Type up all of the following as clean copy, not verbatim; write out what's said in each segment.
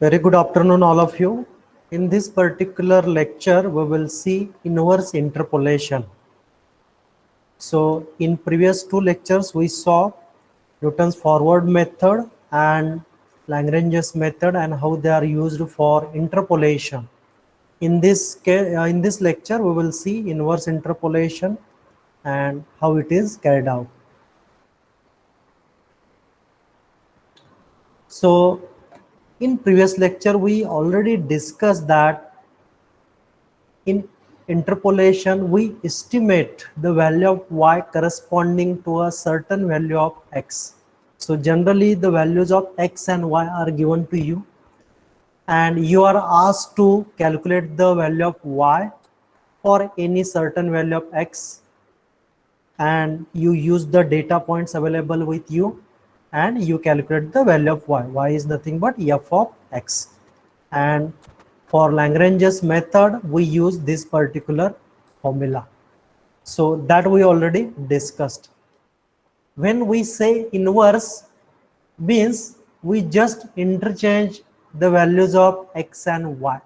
Very good afternoon, all of you. In this particular lecture, we will see inverse interpolation. So, in previous two lectures, we saw Newton's forward method and Lagrange's method and how they are used for interpolation. In this lecture, we will see inverse interpolation and how it is carried out. So, in previous lecture, we already discussed that in interpolation, we estimate the value of y corresponding to a certain value of x. So generally the values of x and y are given to you and you are asked to calculate the value of y for any certain value of x, and you use the data points available with you and you calculate the value of y. Y is nothing but f of x. And for Lagrange's method, we use this particular formula. So that we already discussed. When we say inverse, means we just interchange the values of x and y.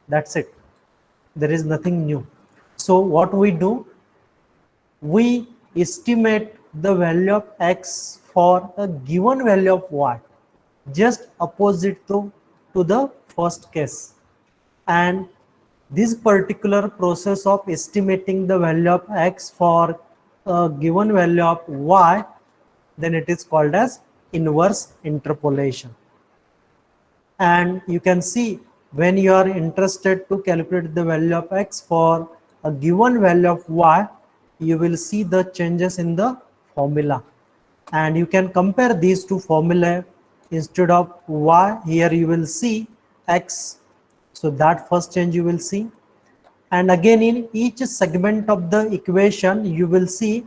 That's it. There is nothing new. So what we do, we estimate the value of x for a given value of y, just opposite to the first case. And this particular process of estimating the value of x for a given value of y, then it is called as inverse interpolation. And you can see when you are interested to calculate the value of x for a given value of y, you will see the changes in the formula. And you can compare these two formulae. Instead of y, here you will see x. So that first change you will see. And again in each segment of the equation, you will see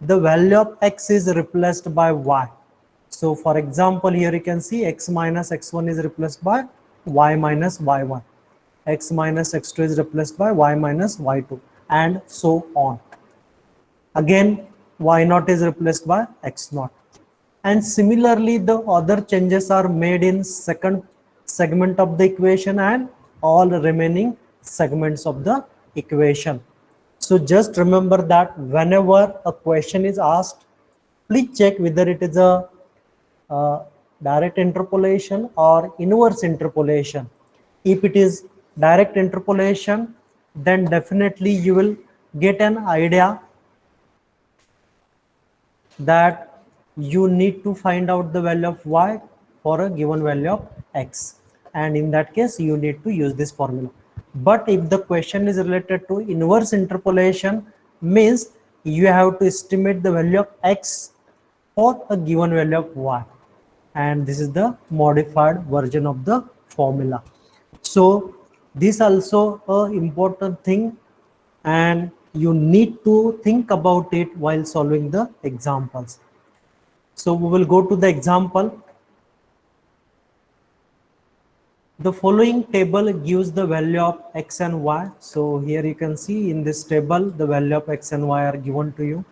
the value of x is replaced by y. So for example, here you can see x minus x1 is replaced by y minus y1. X minus x2 is replaced by y minus y2 and so on. Again, y0 is replaced by x0. And similarly, the other changes are made in second segment of the equation and all remaining segments of the equation. So just remember that whenever a question is asked, please check whether it is a direct interpolation or inverse interpolation. If it is direct interpolation, then definitely you will get an idea that you need to find out the value of y for a given value of x, and in that case you need to use this formula. But if the question is related to inverse interpolation, means you have to estimate the value of x for a given value of y, and this is the modified version of the formula. So this also a important thing, and you need to think about it while solving the examples. So we will go to the example. The following table gives the value of x and y. So here you can see in this table the value of x and y are given to you.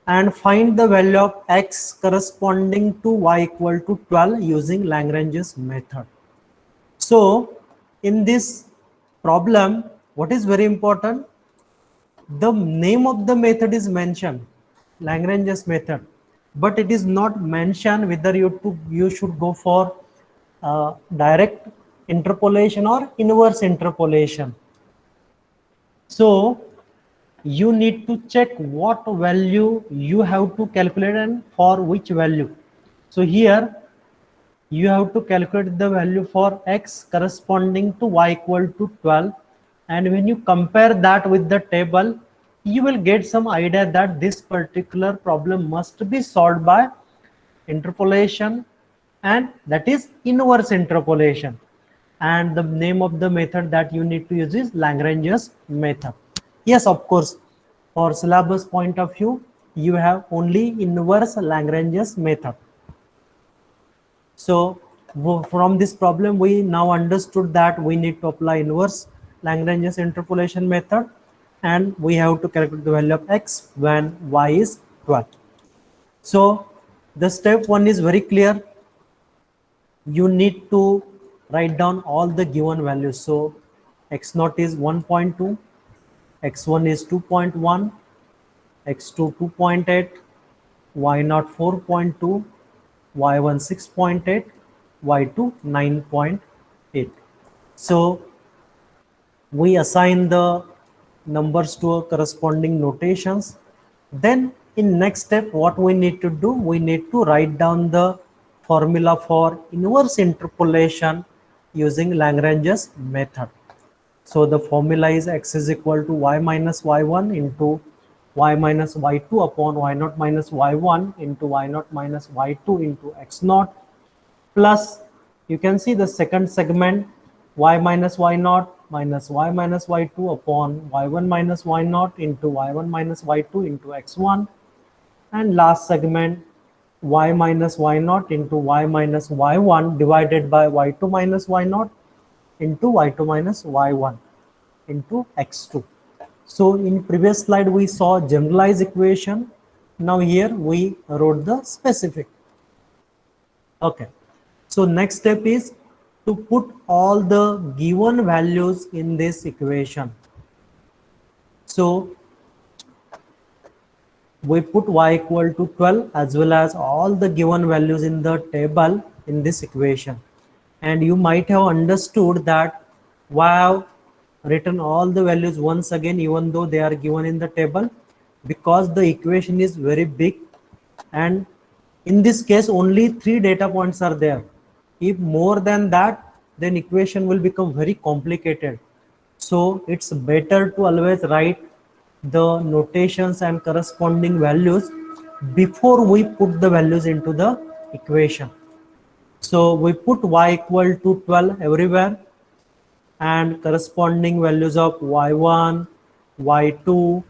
And find the value of x corresponding to y equal to 12 using Lagrange's method. So in this problem, what is very important? The name of the method is mentioned, Lagrange's method, but it is not mentioned whether you should go for direct interpolation or inverse interpolation. So you need to check what value you have to calculate and for which value. So here you have to calculate the value for x corresponding to y equal to 12, and when you compare that with the table, you will get some idea that this particular problem must be solved by interpolation, and that is inverse interpolation, and the name of the method that you need to use is Lagrange's method. Yes, of course, for syllabus point of view, you have only inverse Lagrange's method. So from this problem, we now understood that we need to apply inverse Lagrange's interpolation method, and we have to calculate the value of x when y is 12. So the step one is very clear. You need to write down all the given values. So x naught is 1.2, x1 is 2.1, x2 2.8, y naught 4.2, y1 6.8, y2 9.8. So we assign the numbers to a corresponding notations. Then in next step, what we need to do, we need to write down the formula for inverse interpolation using Lagrange's method. So the formula is x is equal to y minus y1 into y minus y2 upon y naught minus y1 into y naught minus y2 into x naught, plus you can see the second segment y minus y naught minus y minus y2 upon y1 minus y naught into y1 minus y2 into x1, and last segment y minus y naught into y minus y1 divided by y2 minus y naught into y2 minus y1 into x2. So in previous slide we saw generalized equation. Now here we wrote the specific. Okay. So next step is to put all the given values in this equation. So we put y equal to 12 as well as all the given values in the table in this equation. And you might have understood that why I have written all the values once again even though they are given in the table, because the equation is very big and in this case only 3 data points are there. If more than that, then equation will become very complicated. So it's better to always write the notations and corresponding values before we put the values into the equation. So we put y equal to 12 everywhere and corresponding values of y1, y2,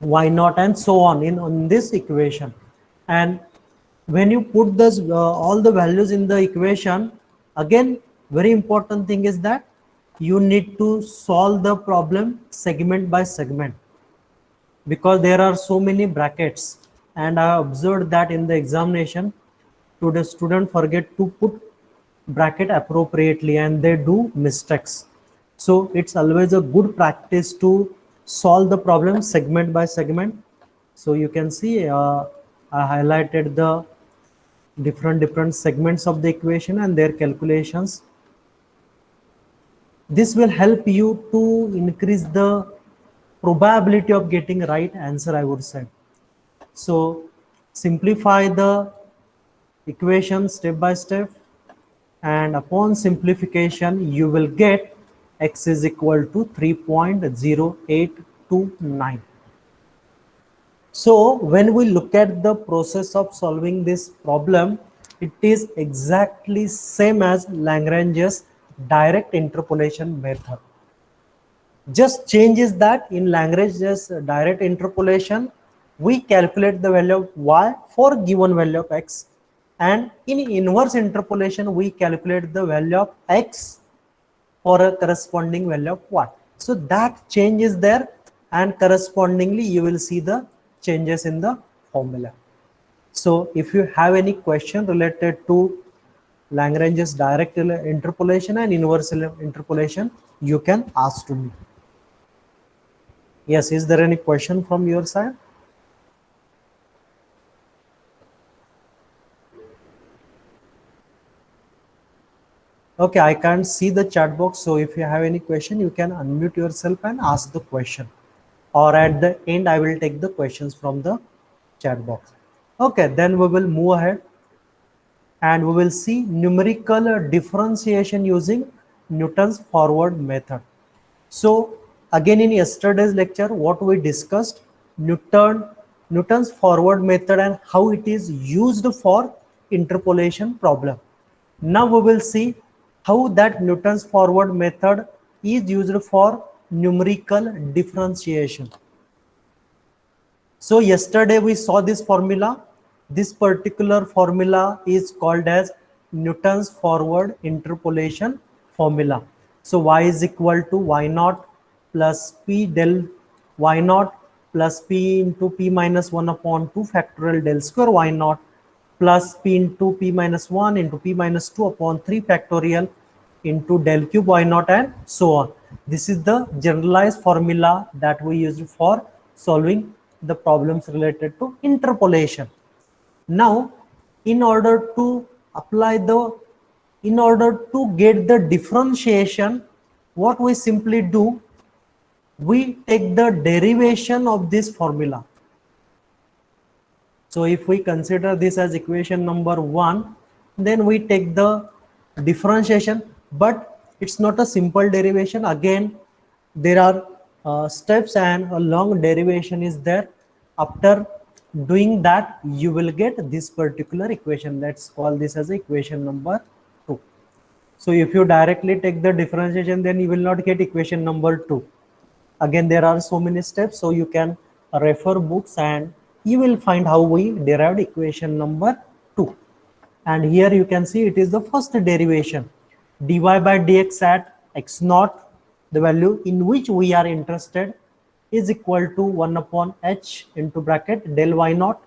y0 and so on in this equation. And when you put this all the values in the equation, again very important thing is that you need to solve the problem segment by segment, because there are so many brackets, and I observed that in the examination the student forget to put bracket appropriately and they do mistakes. So it's always a good practice to solve the problem segment by segment. So you can see I highlighted the different segments of the equation and their calculations. This will help you to increase the probability of getting right answer, I would say. So simplify the equation step by step, and upon simplification you will get x is equal to 3.0829. So when we look at the process of solving this problem, it is exactly same as Lagrange's direct interpolation method. Just change is that in Lagrange's direct interpolation, we calculate the value of y for given value of x, and in inverse interpolation, we calculate the value of x for a corresponding value of y. So that change is there, and correspondingly you will see the changes in the formula. So if you have any question related to Lagrange's direct interpolation and inverse interpolation, you can ask to me. Yes, is there any question from your side? Okay, I can't see the chat box, so if you have any question, you can unmute yourself and ask the question. Or at the end, I will take the questions from the chat box. Okay, then we will move ahead and we will see numerical differentiation using Newton's forward method. So again in yesterday's lecture, what we discussed, Newton's forward method and how it is used for interpolation problem. Now we will see how that Newton's forward method is used for numerical differentiation. So yesterday we saw this formula. This particular formula is called as Newton's forward interpolation formula. So y is equal to y naught plus p del y naught plus p into p minus 1 upon 2 factorial del square y naught plus p into p minus 1 into p minus 2 upon 3 factorial into del cube y naught and so on. This is the generalized formula that we use for solving the problems related to interpolation. Now, in order to apply the, in order to get the differentiation, what we simply do, we take the derivation of this formula. So if we consider this as equation number 1, then we take the differentiation, but it's not a simple derivation. Again, there are steps and a long derivation is there. After doing that, you will get this particular equation. Let's call this as equation number 2. So if you directly take the differentiation, then you will not get equation number 2. Again, there are so many steps, so you can refer books and you will find how we derived equation number 2. And here you can see it is the first derivation, dy by dx at x naught, the value in which we are interested, is equal to 1 upon h into bracket del y naught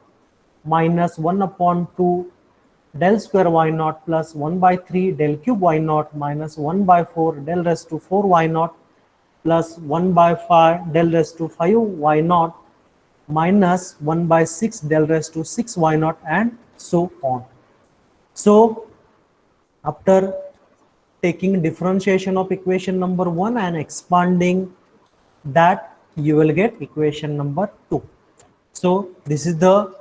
minus 1 upon 2 del square y naught plus 1 by 3 del cube y naught minus 1 by 4 del raised to 4 y naught plus 1 by 5 del raised to 5 y naught minus 1 by 6 del raised to 6 y naught and so on. So after taking differentiation of equation number 1 and expanding that, you will get equation number 2. So this is the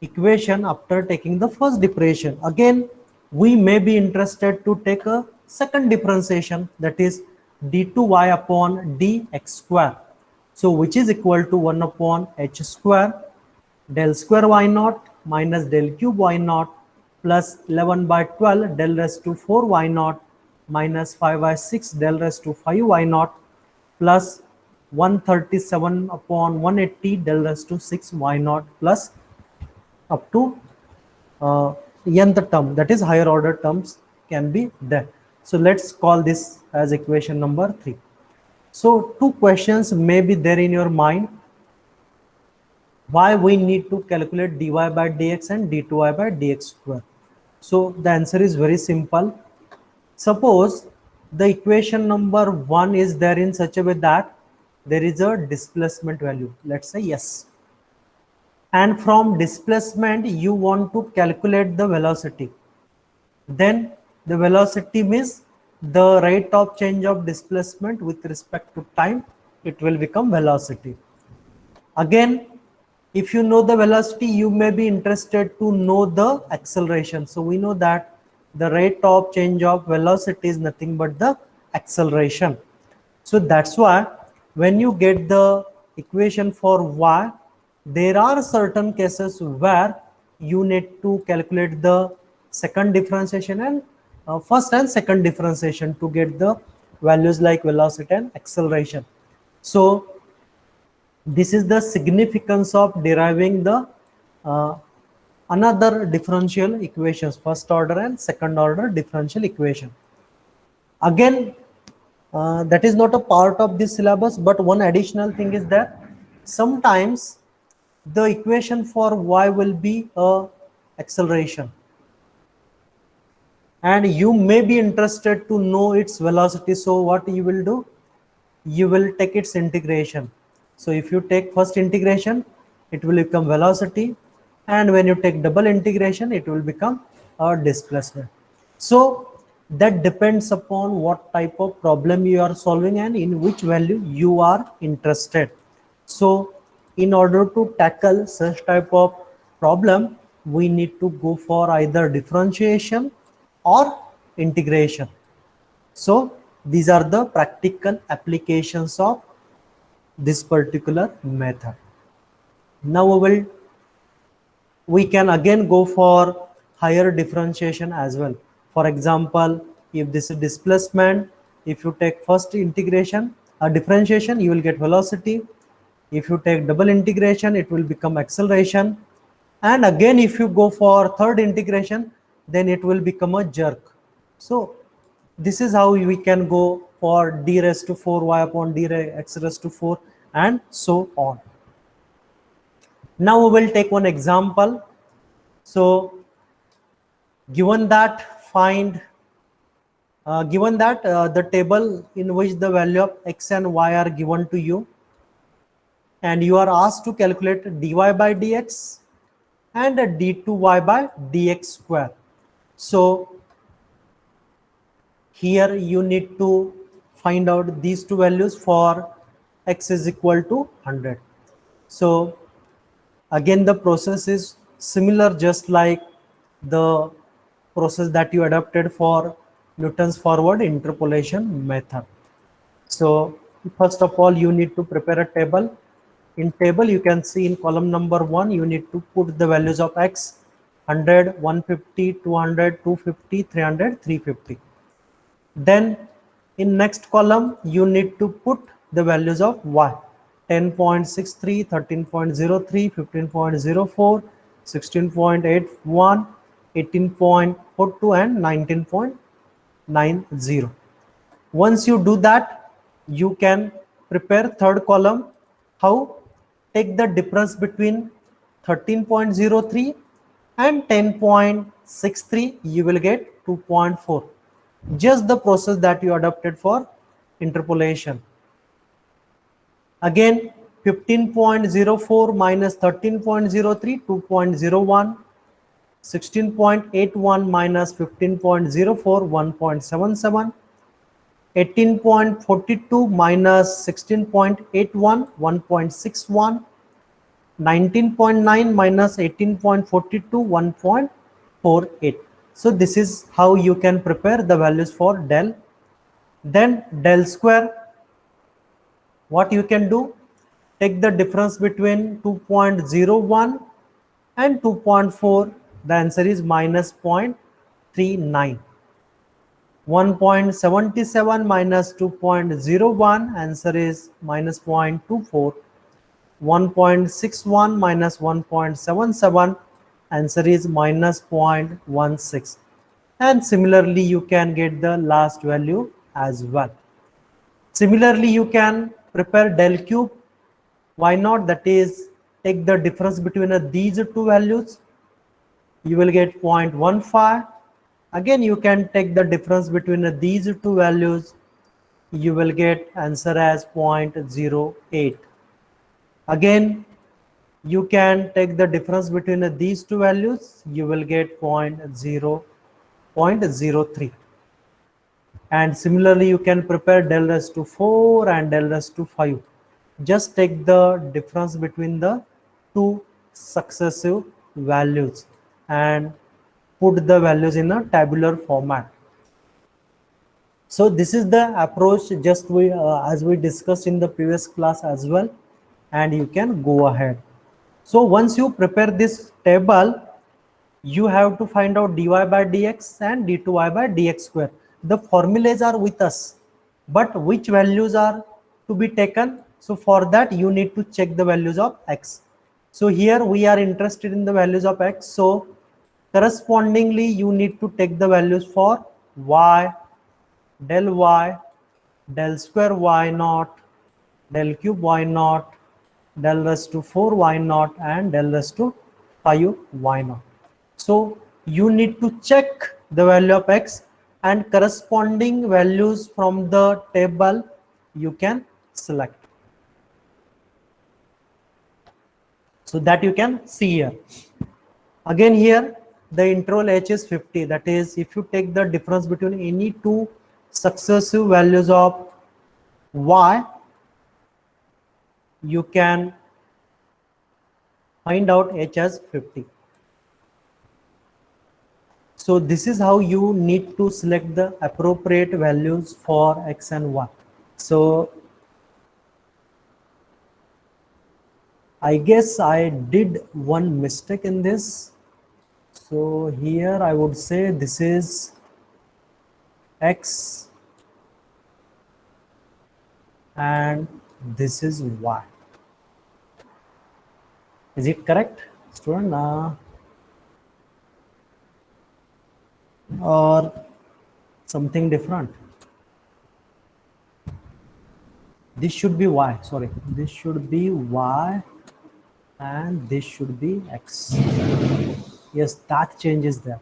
equation after taking the first differentiation. Again, we may be interested to take a second differentiation, that is d2y upon dx square. So which is equal to 1 upon h square del square y naught minus del cube y naught plus 11 by 12 del raised to 4 y naught minus 5 by 6 del raised to 5 y naught plus 137 upon 180 del raised to 6 y naught plus up to nth term, that is higher order terms can be there. So let's call this as equation number 3. So two questions may be there in your mind. Why we need to calculate dy by dx and d2y by dx square? So the answer is very simple. Suppose the equation number 1 is there in such a way that there is a displacement value, let's say yes. And from displacement you want to calculate the velocity. Then the velocity means the rate of change of displacement with respect to time, it will become velocity. Again, if you know the velocity, you may be interested to know the acceleration. So we know that the rate of change of velocity is nothing but the acceleration. So that's why when you get the equation for y, there are certain cases where you need to calculate the second differentiation and first and second differentiation to get the values like velocity and acceleration. So this is the significance of deriving the another differential equations, first order and second order differential equation. Again, that is not a part of this syllabus, but one additional thing is that sometimes the equation for y will be a acceleration, and you may be interested to know its velocity. So what you will do, you will take its integration. So if you take first integration, it will become velocity, and when you take double integration, it will become a displacement. So that depends upon what type of problem you are solving and in which value you are interested. So in order to tackle such type of problem, we need to go for either differentiation or integration. So these are the practical applications of this particular method. Now we can again go for higher differentiation as well. For example, if this is displacement, if you take first integration or differentiation, you will get velocity. If you take double integration, it will become acceleration. And again, if you go for third integration, then it will become a jerk. So this is how we can go for d raised to 4 y upon d x raised to 4 and so on. Now we will take one example. So given that the table in which the value of x and y are given to you, and you are asked to calculate dy by dx and d2y by dx square. So here you need to find out these two values for x is equal to 100. So again the process is similar, just like the process that you adopted for Newton's forward interpolation method. So first of all, you need to prepare a table. In table, you can see in column number 1, you need to put the values of x: 100, 150, 200, 250, 300, 350. Then in next column, you need to put the values of y: 10.63, 13.03, 15.04, 16.81, 18.42, and 19.90. Once you do that, you can prepare third column. How? Take the difference between 13.03 and 10.63, you will get 2.4. Just the process that you adopted for interpolation. Again, 15.04 minus 13.03, 2.01. 16.81 minus 15.04, 1.77. 18.42 minus 16.81, 1.61. 19.9 minus 18.42, 1.48. So this is how you can prepare the values for del. Then del square, what you can do? Take the difference between 2.01 and 2.4. The answer is minus 0.39. 1.77 minus 2.01, answer is minus 0.24. 1.61 minus 1.77, answer is minus 0.16. And similarly, you can get the last value as well. Similarly, you can prepare del cube. Why not? That is, take the difference between these two values. You will get 0.15. Again, you can take the difference between these two values. You will get answer as 0.08. Again, you can take the difference between these two values. You will get 0.03. And similarly, you can prepare del raised to 4 and del raised to 5. Just take the difference between the two successive values and put the values in a tabular format. So this is the approach just as we discussed in the previous class as well, and you can go ahead. So once you prepare this table, you have to find out dy by dx and d2y by dx square. The formulas are with us, but which values are to be taken? So for that, you need to check the values of x. So here we are interested in the values of x. So correspondingly, you need to take the values for y, del square y naught, del cube y naught, del raised to 4 y naught, and del raised to 5 y naught. So you need to check the value of x, and corresponding values from the table you can select. So that you can see here. Again here, the interval h is 50. That is, if you take the difference between any two successive values of y, you can find out h as 50. So this is how you need to select the appropriate values for x and y. So I guess I did one mistake in this. So here I would say this is x and this is y. Is it correct, student? Or something different? This should be y, sorry, this should be y and this should be x. Yes, that change is there.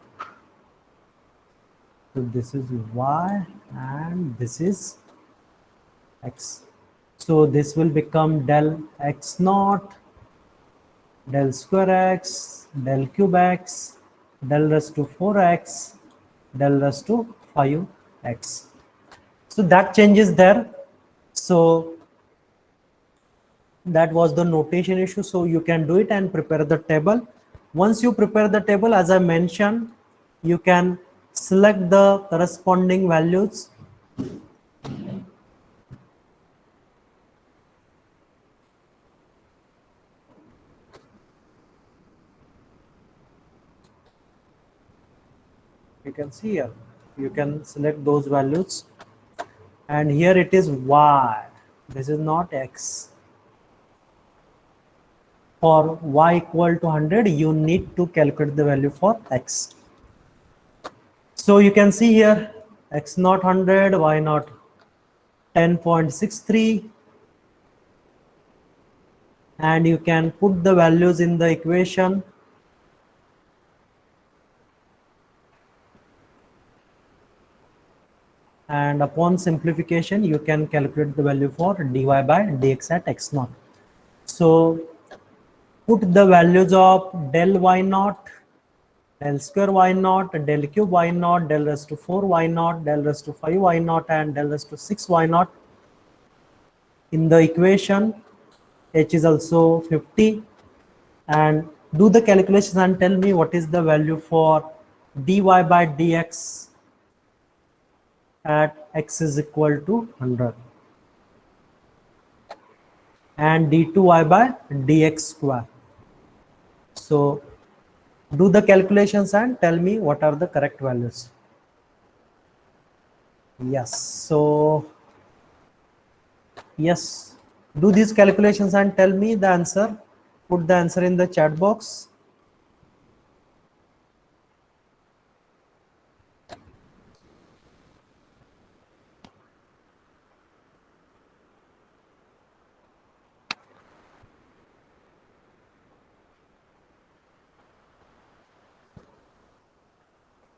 So this is y and this is x. So this will become del x naught, del square x, del cube x, del raised to 4x, del raised to 5x. So that change is there. So that was the notation issue. So you can do it and prepare the table. Once you prepare the table, as I mentioned, you can select the corresponding values. You can see here, you can select those values, and here it is y. This is not x. For y equal to 100, you need to calculate the value for x. So you can see here x naught 100, y naught 10.63, and you can put the values in the equation. And upon simplification, you can calculate the value for dy by dx at x naught. So put the values of del y naught, del square y naught, del cube y naught, del raised to 4 y naught, del raised to 5 y naught, and del raised to 6 y naught in the equation. H is also 50, and do the calculations and tell me what is the value for dy by dx at x is equal to 100, and d2y by dx square. So do the calculations and tell me what are the correct values. Yes, so yes, do these calculations and tell me the answer. Put the answer in the chat box.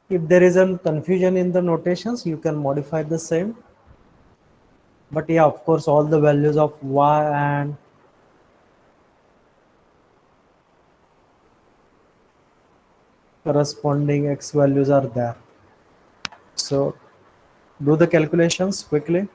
If there is a confusion in the notations, you can modify the same. But yeah, of course, all the values of y and corresponding x values are there. So do the calculations quickly.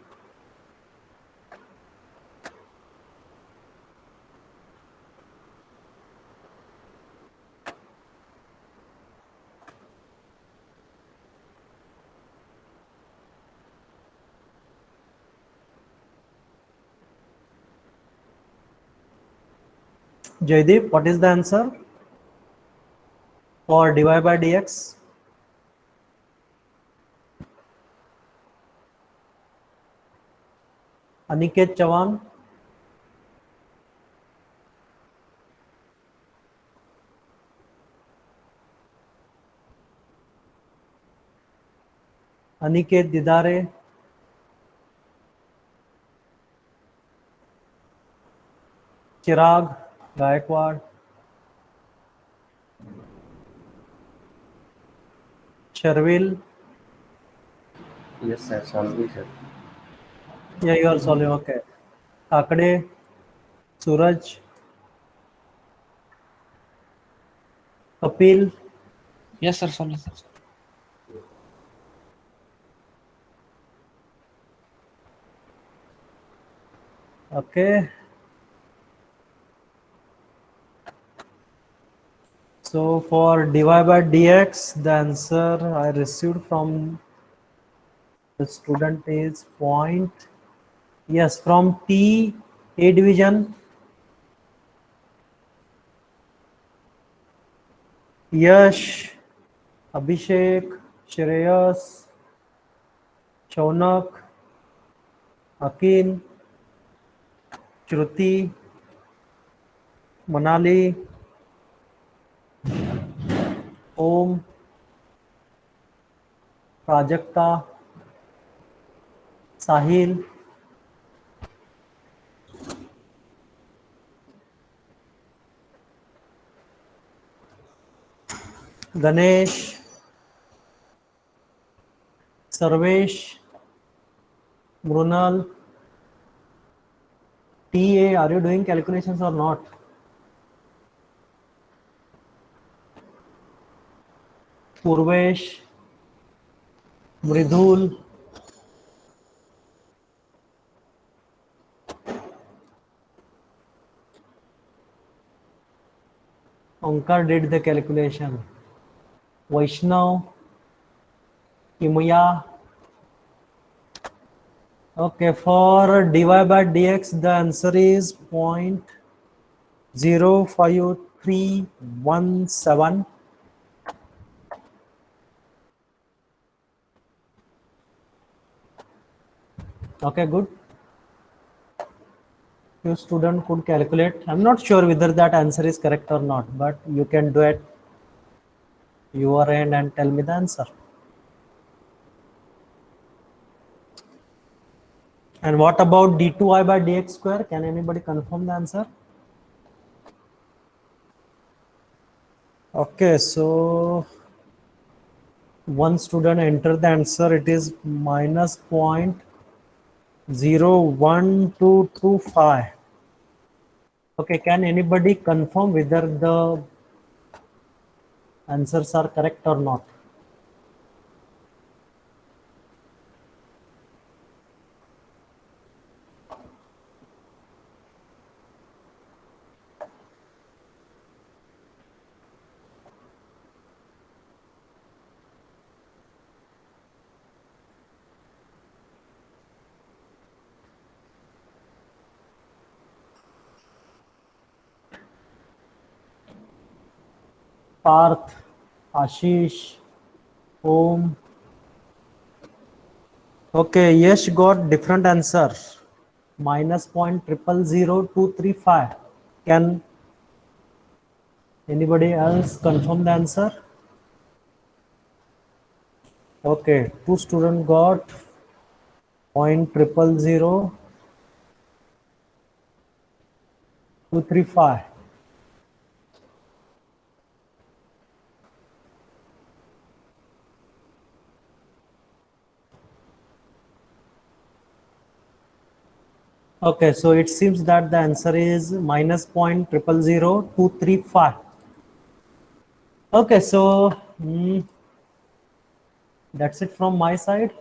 Jaideep, what is the answer for dy by dx? Aniket Chavan, Aniket Didare, Chirag Gaikwad, Sharvil. Yes, sir. Solving, sir. Yeah, you are solving. Okay. Kakade, Suraj, Kapil. Yes, sir. Solving. Okay. So for dy by dx, the answer I received from the student is point. Yes, from T A division. Yash, Abhishek, Shreyas, Shaunak, Akin, Shruti, Manali, Om, Prajakta, Sahil, Ganesh, Sarvesh, Mrunal, TA, are you doing calculations or not? Purvesh, Mridul, Onkar did the calculation. Vaishnav, Kimya. Okay, for dy by dx, the answer is 0.05317. Okay, good. Your student could calculate. I'm not sure whether that answer is correct or not, but you can do it your end and tell me the answer. And what about d2y by dx square? Can anybody confirm the answer? Okay, so one student entered the answer. It is minus 0.01225. Okay, can anybody confirm whether the answers are correct or not? Parth, Ashish, Om. Okay, Yash got different answer. Minus 0.000235. Can anybody else confirm the answer? Okay, two students got 0.000235. Okay, so it seems that the answer is minus 0.000235. Okay, so that's it from my side.